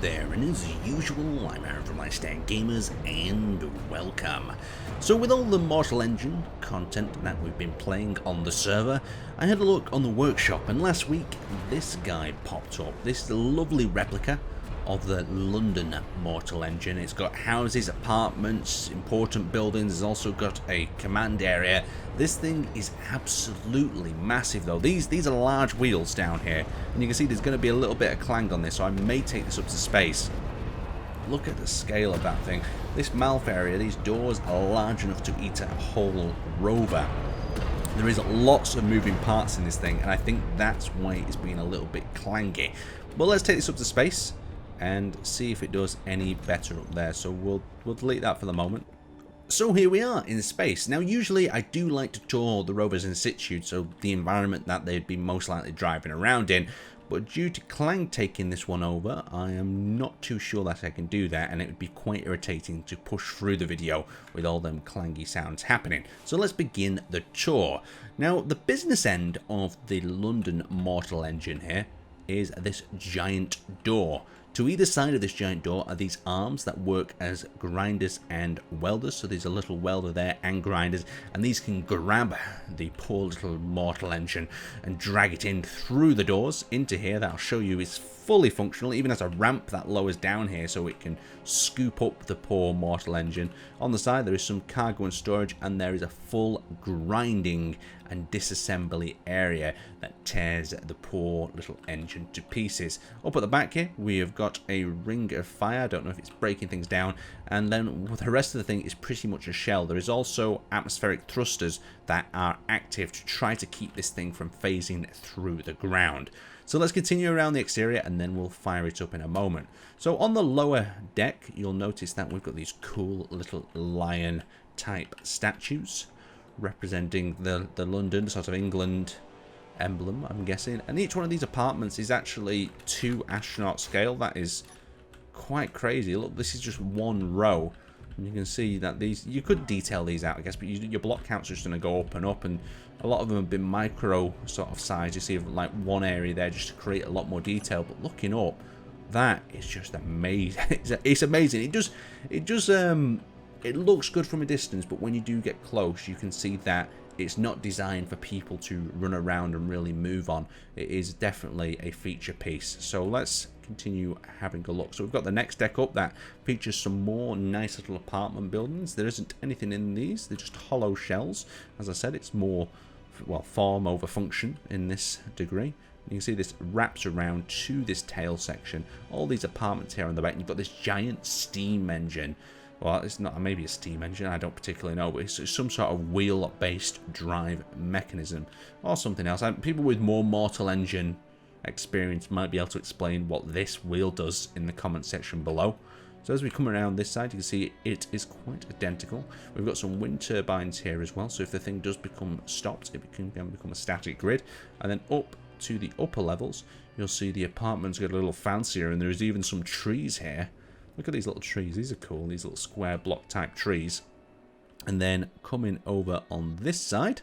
there, and as usual, I'm Aaron from Laststandgamers, and welcome. So with all the Mortal Engine content that we've been playing on the server, I had a look on the workshop, and last week this guy popped up. This is a lovely replica of the London Mortal Engine. It's got houses, apartments, important buildings. It's also got a command area. This thing is absolutely massive though. These are large wheels down here, and you can see there's going to be a little bit of clang on this, so I may take this up to space. Look at the scale of that thing. This mouth area, these doors are large enough to eat a whole rover. There is lots of moving parts in this thing, and I think that's why it's been a little bit clangy. But let's take this up to space and see if it does any better up there. So we'll delete that for the moment. So here we are in space. Now usually I do like to tour the rovers in situ, so the environment that they'd be most likely driving around in, but due to Clang taking this one over, I am not too sure that I can do that, and it would be quite irritating to push through the video with all them clangy sounds happening. So let's begin the tour. Now the business end of the London Mortal Engine here is this giant door. To either side of this giant door are these arms that work as grinders and welders. So there's a little welder there and grinders, and these can grab the poor little Mortal Engine and drag it in through the doors into here. That I'll show you is fully functional, even has a ramp that lowers down here so it can scoop up the poor Mortal Engine. On the side there is some cargo and storage, and there is a full grinding and disassembly area that tears the poor little engine to pieces. Up at the back here we have got a ring of fire. I don't know if it's breaking things down, and then the rest of the thing is pretty much a shell. There is also atmospheric thrusters that are active to try to keep this thing from phasing through the ground. So let's continue around the exterior and then we'll fire it up in a moment. So on the lower deck you'll notice that we've got these cool little lion type statues representing the London, sort of England emblem, I'm guessing. And each one of these apartments is actually 2 astronaut scale. That is quite crazy. Look, this is just one row. And you can see that these, you could detail these out, I guess, but your block counts are just going to go up, and a lot of them have been micro sort of size. You see like one area there just to create a lot more detail. But looking up, that is just amazing. It's amazing. It looks good from a distance, but when you do get close, you can see that it's not designed for people to run around and really move on. It is definitely a feature piece. So let's continue having a look. So we've got the next deck up that features some more nice little apartment buildings. There isn't anything in these. They're just hollow shells. As I said, it's more, well, form over function in this degree. You can see this wraps around to this tail section. All these apartments here on the back. You've got this giant steam engine. Well, it's not maybe a steam engine, I don't particularly know, but it's some sort of wheel-based drive mechanism or something else. People with more Mortal Engine experience might be able to explain what this wheel does in the comment section below. So as we come around this side, you can see it is quite identical. We've got some wind turbines here as well, so if the thing does become stopped, it can become a static grid. And then up to the upper levels, you'll see the apartments get a little fancier, and there's even some trees here. Look at these little trees. These are cool. These little square block type trees. And then coming over on this side,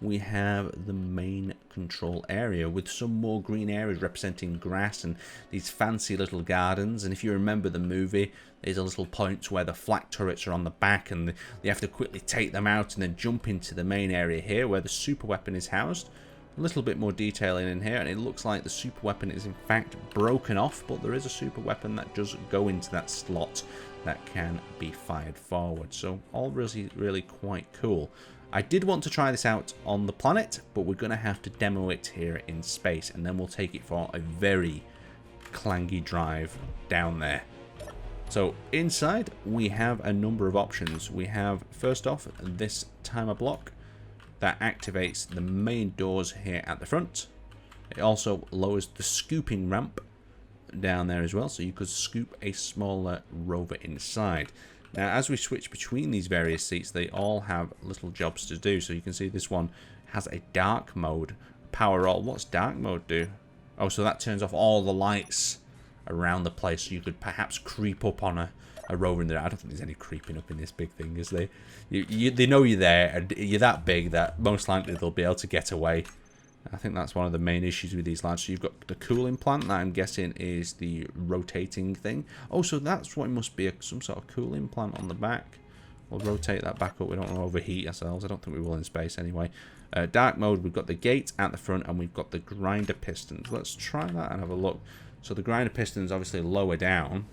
we have the main control area with some more green areas representing grass and these fancy little gardens. And if you remember the movie, there's a little point where the flak turrets are on the back and they have to quickly take them out and then jump into the main area here where the super weapon is housed. A little bit more detailing in here, and it looks like the super weapon is in fact broken off, but there is a super weapon that does go into that slot that can be fired forward. So all really quite cool. I did want to try this out on the planet, but we're going to have to demo it here in space, and then we'll take it for a very clangy drive down there. So inside we have a number of options. We have, first off, this timer block that activates the main doors here at the front. It also lowers the scooping ramp down there as well, so you could scoop a smaller rover inside. Now as we switch between these various seats, they all have little jobs to do. So you can see this one has a dark mode, power all. What's dark mode do? Oh, so that turns off all the lights around the place, so you could perhaps creep up on a rover in there. I don't think there's any creeping up in this big thing, is there? They know you're there, and you're that big that most likely they'll be able to get away I think that's one of the main issues with these lads. So you've got the cooling plant that I'm guessing is the rotating thing. Oh, so that's what it must be, some sort of cooling plant on the back. We'll rotate that back up. We don't want to overheat ourselves. I don't think we will in space anyway. Dark mode, we've got the gate at the front and we've got the grinder pistons. Let's try that and have a look. So the grinder pistons obviously lower down.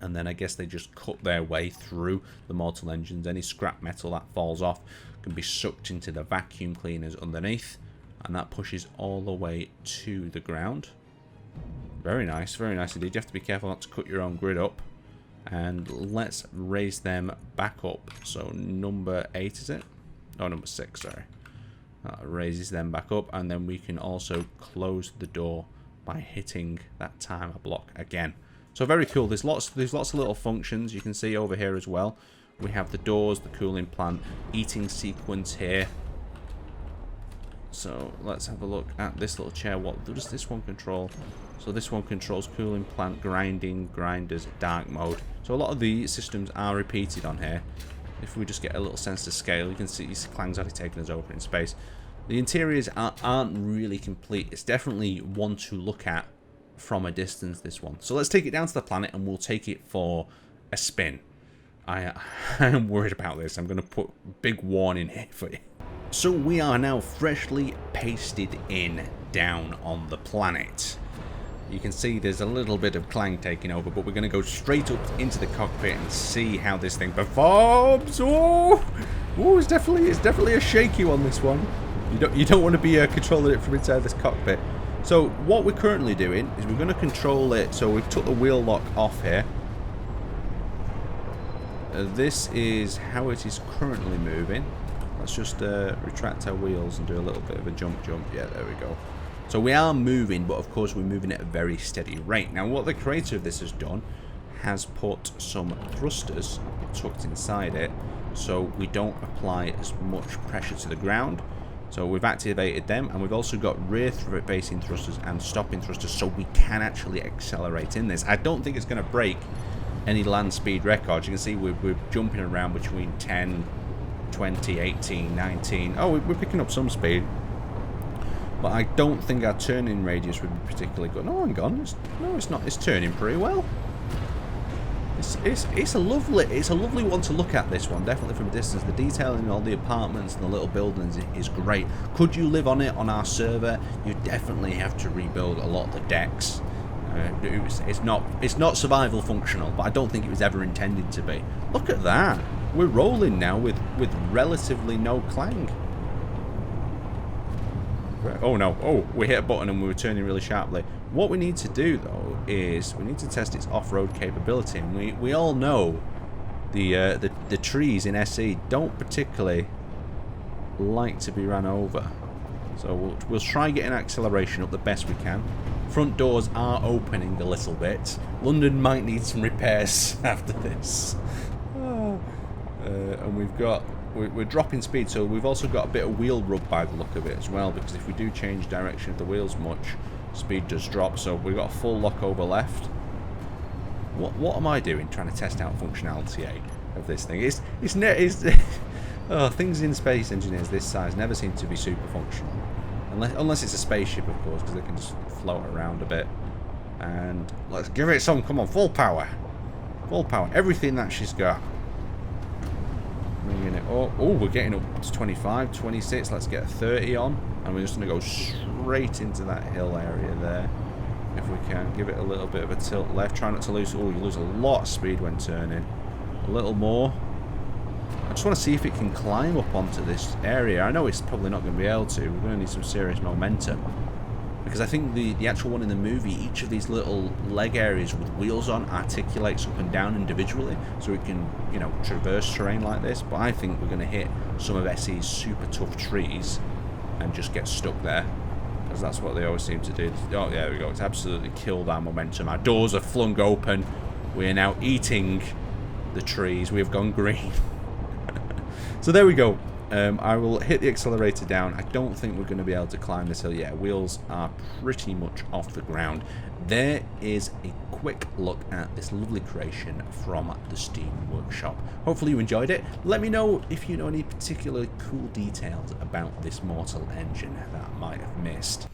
And then I guess they just cut their way through the mortal engines. Any scrap metal that falls off can be sucked into the vacuum cleaners underneath. And that pushes all the way to the ground. Very nice indeed. You have to be careful not to cut your own grid up. And let's raise them back up. So number 8 is it? Oh, number 6, sorry. That raises them back up. And then we can also close the door by hitting that timer block again. So very cool. There's lots of little functions you can see over here as well. We have the doors, the cooling plant, eating sequence here. So let's have a look at this little chair. What does this one control? So this one controls cooling plant, grinding, grinders, dark mode. So a lot of the systems are repeated on here. If we just get a little sense of scale, you can see Clang's already taken us over in space. The interiors aren't really complete. It's definitely one to look at from a distance, this one. So let's take it down to the planet and we'll take it for a spin. I am worried about this. I'm going to put big warning here for you. So we are now freshly pasted in down on the planet. You can see there's a little bit of Clang taking over, but we're going to go straight up into the cockpit and see how this thing performs. Oh, it's definitely a shaky one, this one. You don't want to be controlling it from inside this cockpit. So what we're currently doing is we're going to control it. So we've took the wheel lock off here. This is how it is currently moving. Let's just retract our wheels and do a little bit of a jump. Yeah, there we go. So we are moving, but of course we're moving at a very steady rate. Now what the creator of this has done has put some thrusters tucked inside it so we don't apply as much pressure to the ground. So we've activated them, and we've also got rear-facing thrusters and stopping thrusters so we can actually accelerate in this. I don't think it's going to break any land speed records. You can see we're jumping around between 10, 20, 18, 19. Oh, we're picking up some speed. But I don't think our turning radius would be particularly good. No, hang on. No, it's not. It's turning pretty well. It's a lovely one to look at, this one, definitely from a distance. The detailing in all the apartments and the little buildings is great. Could you live on it on our server? You definitely have to rebuild a lot of the decks. It's not survival functional, but I don't think it was ever intended to be. Look at that. We're rolling now with relatively no Clang. Oh no, oh, we hit a button and we were turning really sharply. What we need to do though is we need to test its off-road capability, and we all know the trees in SE don't particularly like to be ran over. So we'll try getting acceleration up the best we can. Front doors are opening a little bit. London might need some repairs after this. And we're dropping speed, so we've also got a bit of wheel rub by the look of it as well, because if we do change direction of the wheels much, speed does drop. So we've got a full lock over left. What am I doing trying to test out functionality of this thing? Things in Space Engineers this size never seem to be super functional, unless it's a spaceship, of course, because they can just float around a bit. And let's give it some. Come on, full power, everything that she's got. Oh, we're getting up to 25, 26. Let's get a 30 on, and we're just going to go straight into that hill area there. If we can, give it a little bit of a tilt left. Try not to lose. Oh, you lose a lot of speed when turning. A little more. I just want to see if it can climb up onto this area. I know it's probably not going to be able to. We're going to need some serious momentum. Because I think the actual one in the movie, each of these little leg areas with wheels on articulates up and down individually, so it can, you know, traverse terrain like this. But I think we're going to hit some of SE's super tough trees and just get stuck there, because that's what they always seem to do. Oh, there we go. It's absolutely killed our momentum. Our doors are flung open. We are now eating the trees. We have gone green. So there we go. I will hit the accelerator down. I don't think we're going to be able to climb this hill yet. Wheels are pretty much off the ground. There is a quick look at this lovely creation from the Steam Workshop. Hopefully you enjoyed it. Let me know if you know any particularly cool details about this Mortal engine that I might have missed.